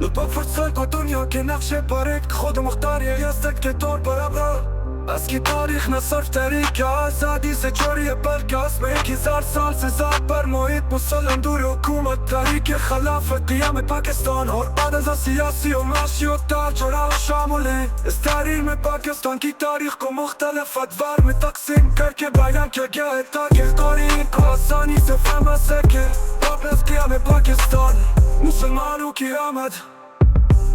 لطفا فرصت با دنیا که نقشه بارید خود مختاری هستد که طور برابر از کی تاریخ نصرف تاریک آزادی سے جاری بلکه اسم 1000 سال سے زاد بر محیط مسلم دور حکومت تاریک خلافت قیام پاکستان اور بعد از سیاسی و معاشی و تاجرہ شامل ہے اس تحریر میں پاکستان کی تاریخ کو مختلف ادوار میں تقسیم کر کے بیان کیا گیا ہے تاکہ قاری کو آسانی سے فہم سکے واپس قیام پاکستان مسلمانوں کی آمد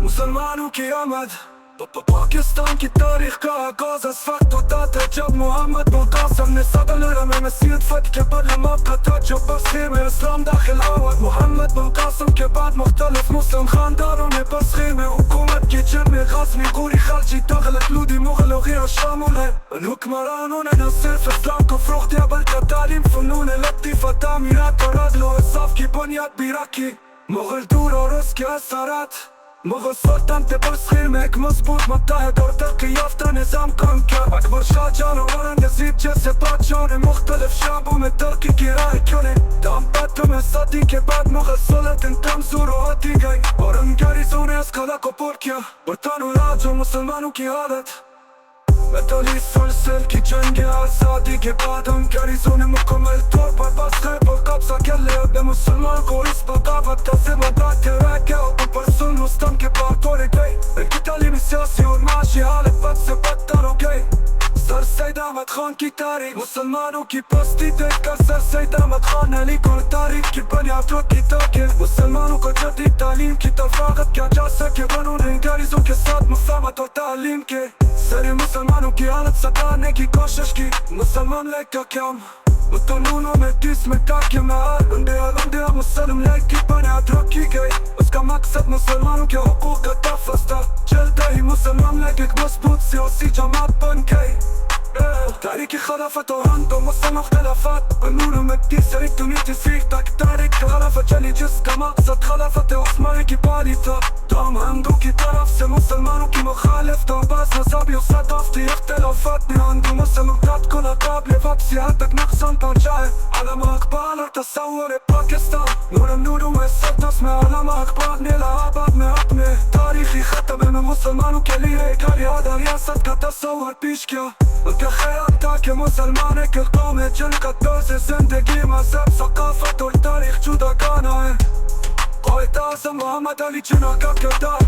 مسلمانوں کی آمد پاکستان کی تاریخ کا آغاز از وقت ہوتا تھا جب محمد بن قاسم نے صدر میں مسیحیت فتح کے بعد موقع تھا جو بسخے میں اسلام داخل ہوا محمد بن قاسم کے بعد مختلف مسلم خاندانوں نے بسخے میں حکومت کی جن میں غزنی غوری خلجی تغلق لودی مغل و غیرہ شامل ہے حکمرانوں نے نہ صرف اسلام کو فروغ دیا بلکہ تعلیم فنون لطیفہ تعمیرات اور عدل و انصاف کی بنیاد بھی رکھی مغل دور اور اس کے اثرات مغل سلطنت بسخیر میں ایک مضبوط متحد اور ترقی یافتہ نظام قائم کیا اکبر شاہ جہاں اور اورنگزیب جیسے بادشاہوں نے مختلف شعبوں میں ترقی کی راہ چنے دامپتوں صدی کے بعد مغل سلطنت کمزور ہوتی گئی اور انگریزوں نے اس خلا کو پر کیا برطانوی راج اور مسلمانوں کی حالت میتالی سلسل کی جنگ آزادی کے بعد انگریزوں نے مکمل طور پر بسخیر پر قبضہ کر لیا اب مسلمان کو اس بغاوت سے مدد رہ گیا اوپر سن رستم کے پار توڑ گئی ان کی تعلیمی سیاسی اور معاشی حالت بد سے بدتر ہو گئی سر سید احمد خان کی تاریخ مسلمانوں کی پستی دیکھ کر سر سید احمد خان علی کو تاریخ کی بنیاد رکھی تاکہ مسلمانوں کو جدید تعلیم کی طرف راغب کیا جا سکے انہوں نے انگریزوں کے ساتھ مفاہمت اور تعلیم کے سر مسلمانوں کی حالت سدھارنے کی کوشش کی مسلمان لیگ کا قیام متنونوں میں 30 میں تاکہ انڈیا مسلم لیگ کی بنیاد رکھی گئی اس کا مقصد مسلمانوں کے حقوق کا تحفظ تھا چلتا ہی مسلمان لیگ ایک مضبوط سیاسی جماعت بن گئی تاریخی خلافت اور ہندو مسلم اختلافات انہوں میں 30 سے 19 تک تاریخ خلافت چلی جس کا مقصد خلافت عثمانی کی پالی تھا تاہم ہندو کی طرف سے مسلمانوں کی مخالفت اور بعض مذہبی اور ثقافتی اختلافات نے ہندو مسلم امتیاز کو ناقابل واپسی حد تک نقصان پہنچائے علامہ اقبال اور تصور پاکستان نور النور میں 10 میں علامہ اقبال نے الہ آباد میں اپنے تاریخی خطبے میں مسلمانوں کے لیے ایک اعلیٰ ریاست کا تصور پیش کیا ان کا خیال تھا کہ مسلمان ایک قوم ہے جن کا طرز زندگی مذہب ثقافت اور تاریخ جداگانہ ہے قائد اعظم محمد علی جناح کا کردار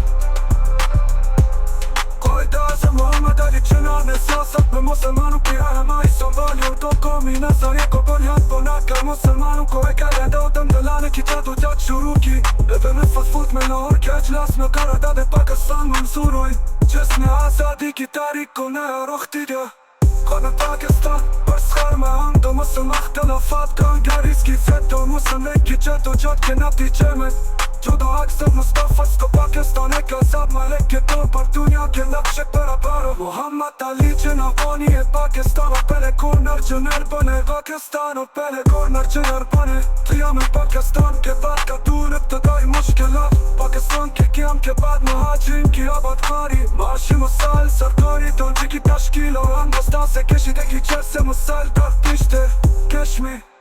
قائد اعظم محمد علی جناح نے سیاست میں مسلمانوں کی رہنمائی سنبھالی اور دو قومی نظریے کو بنیاد بنا کر مسلمانوں کو ایک علیحدہ وطن دلانے کی جدوجہد شروع کی ابن فضفوت میں لاہور کے اجلاس میں قرارداد پاکستان منظور ہوئی جس نے آزادی کی تاریخ کو نیا رخ دیا قانون پاکستان برسخر میں ہندو مسلم اختلافات کا انگریز کی ضد اور مسلم لیگ کی جدوجہد کے نتیجے میں 14 اگست مصطفیٰ کو پاکستان ایک آزاد ملک کے طور پر دنیا کے نقشے پر ابھارا محمد علی جناح بانی پاکستان اور پہلے گورنر جنرل بنے پاکستان اور پہلے گورنر جنرل بنے قیام پاکستان کے بعد کا دور ابتدائی مشکلات پاکستان کے قیام کے بعد مہاجرین کی آبادکاری معاشی مسائل سرکاری توجہ کی تشکیل اور ہندوستان سے کشیدگی جیسے مسائل در پیش تھے کشمیر